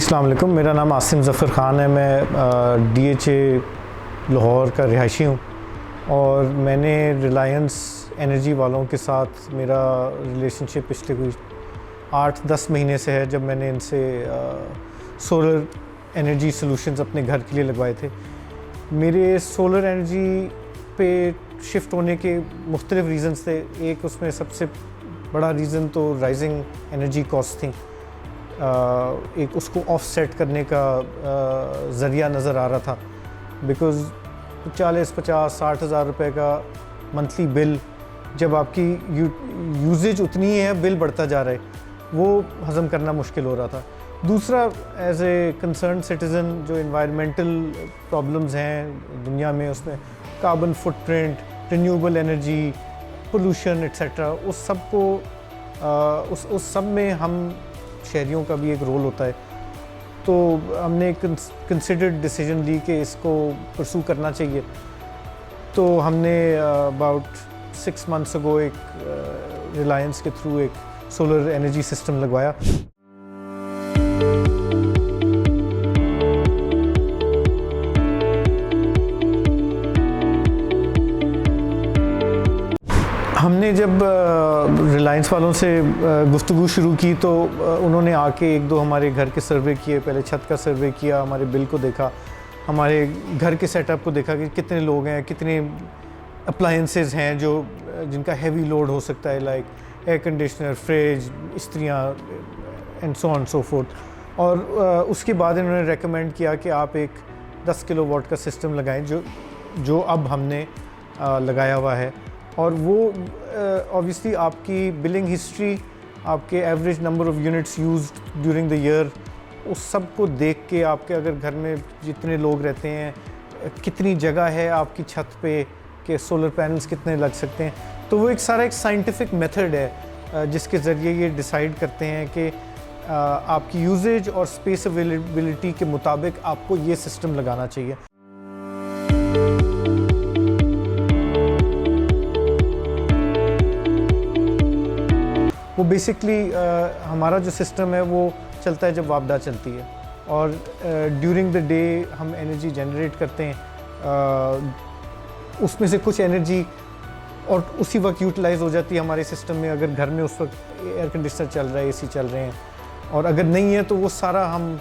अस्सलाम वालेकुम, मेरा नाम आसिम ज़फ़र ख़ान है। मैं DHA लाहौर का रिहायशी हूँ और मैंने रिलायंस एनर्जी वालों के साथ मेरा रिलेशनशिप पिछले कोई 8-10 महीने से है, जब मैंने इनसे सोलर एनर्जी सॉल्यूशंस अपने घर के लिए लगवाए थे। मेरे सोलर एनर्जी पे शिफ्ट होने के मुख्तलिफ रीज़न्स थे। एक उसमें सबसे बड़ा रीज़न तो राइजिंग एनर्जी कॉस्ट थी। एक उसको ऑफसेट करने का ज़रिया नज़र आ रहा था, बिकॉज़ 40-50-60 हज़ार रुपये का मंथली बिल, जब आपकी यूजेज उतनी है, बिल बढ़ता जा रहा है, वो हज़म करना मुश्किल हो रहा था। दूसरा, एज ए कंसर्न सिटीज़न, जो इन्वायरमेंटल प्रॉब्लम्स हैं दुनिया में, उसमें carbon footprint, renewable energy, pollution etcetera, उस सब को उस सब में हम शहरियों का भी एक रोल होता है। तो हमने कंसिडर्ड डिसीजन ली कि इसको परसू करना चाहिए। तो हमने अबाउट 6 मंथ्स अगो एक रिलायंस के थ्रू एक सोलर एनर्जी सिस्टम लगवाया। हमने जब रिलायंस वालों से गुफ्तगू शुरू की तो उन्होंने आके 1-2 हमारे घर के सर्वे किए। पहले छत का सर्वे किया, हमारे बिल को देखा, हमारे घर के सेटअप को देखा कि कितने लोग हैं, कितने अप्लायंसेस हैं जो जिनका हैवी लोड हो सकता है, लाइक एयर कंडीशनर, फ्रिज, इस्त्रियाँ and so on so forth. और उसके बाद इन्होंने रेकमेंड किया कि आप एक 10 किलोवाट का सिस्टम लगाएं, जो अब हमने लगाया हुआ है। और वो ऑब्वियसली आपकी बिलिंग हिस्ट्री, आपके average number of units used during the year, उस सब को देख के आपके अगर घर में जितने लोग रहते हैं, कितनी जगह है आपकी छत पे, कि सोलर पैनल्स कितने लग सकते हैं, तो वो एक साइंटिफिक मेथड है जिसके ज़रिए ये डिसाइड करते हैं कि आपकी यूजेज और स्पेस अवेलेबिलिटी के मुताबिक आपको ये सिस्टम लगाना चाहिए। वो बेसिकली हमारा जो सिस्टम है वो चलता है जब वापडा चलती है, और ड्यूरिंग द डे हम एनर्जी जनरेट करते हैं। उसमें से कुछ एनर्जी और उसी वक्त यूटिलाइज़ हो जाती है हमारे सिस्टम में, अगर घर में उस वक्त एयर कंडीशनर चल रहा है, AC चल रहे हैं, और अगर नहीं है तो वो सारा हम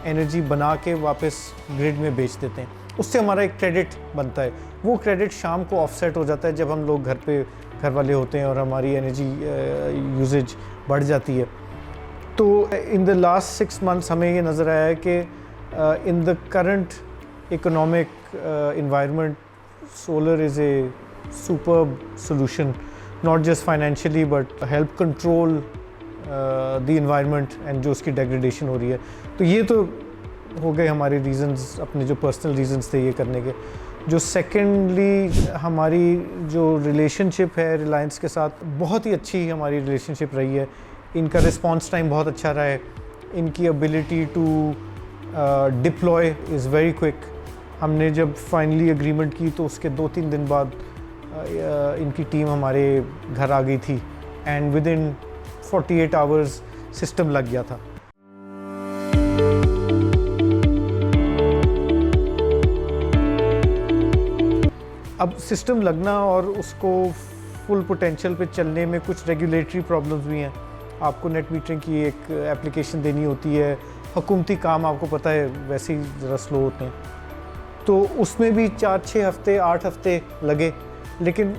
एनर्जी बना के वापस ग्रिड में बेच देते हैं। उससे हमारा एक क्रेडिट बनता है। वो क्रेडिट शाम को ऑफसेट हो जाता है जब हम लोग घर वाले होते हैं और हमारी एनर्जी यूजेज बढ़ जाती है। तो इन द लास्ट 6 मंथ्स हमें ये नज़र आया है कि in the current economic environment, solar is a superb solution, not just financially but help control the environment and जो उसकी डेग्रेडेशन हो रही है। तो ये तो हो गए हमारे रीज़न्स, अपने जो पर्सनल रीज़न्स थे ये करने के। जो सेकेंडली, हमारी जो रिलेशनशिप है रिलायंस के साथ, बहुत ही अच्छी हमारी रिलेशनशिप रही है। इनका रिस्पांस टाइम बहुत अच्छा रहा है। इनकी ability to deploy is very quick. हमने जब फाइनली एग्रीमेंट की तो उसके 2-3 दिन बाद इनकी टीम हमारे घर आ गई थी, and with in 48 hours system लग गया था। अब सिस्टम लगना और उसको फुल पोटेंशियल पे चलने में कुछ रेगुलेटरी प्रॉब्लम्स भी हैं। आपको नेट मीटरिंग की एक एप्लीकेशन देनी होती है, हुकूमती काम आपको पता है वैसे ही ज़रा स्लो होते हैं, तो उसमें भी 4-6 हफ़्ते 8 हफ़्ते लगे। लेकिन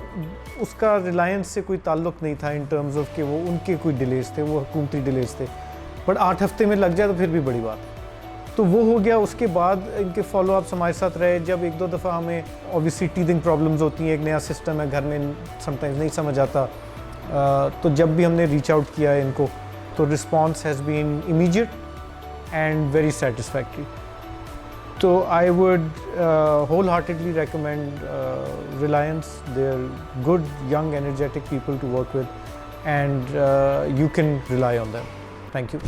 उसका रिलायंस से कोई ताल्लुक़ नहीं था इन टर्म्स ऑफ कि वो उनके कोई डिलेज़ थे, वो हुकूमती डिलेज़ थे। बट 8 हफ़्ते में लग जाए तो फिर भी बड़ी बात है। तो वो हो गया। उसके बाद इनके फॉलोअप्स हमारे साथ रहे। जब 1-2 दफ़ा हमें ऑब्वियसली टीथिंग प्रॉब्लम्स होती हैं, एक नया सिस्टम है घर में, समटाइम्स नहीं समझ आता, तो जब भी हमने रीच आउट किया है इनको, तो response has been immediate and very satisfactory. तो I would wholeheartedly recommend Reliance. They are good, young, energetic people to work with, and you can rely on them. Thank you.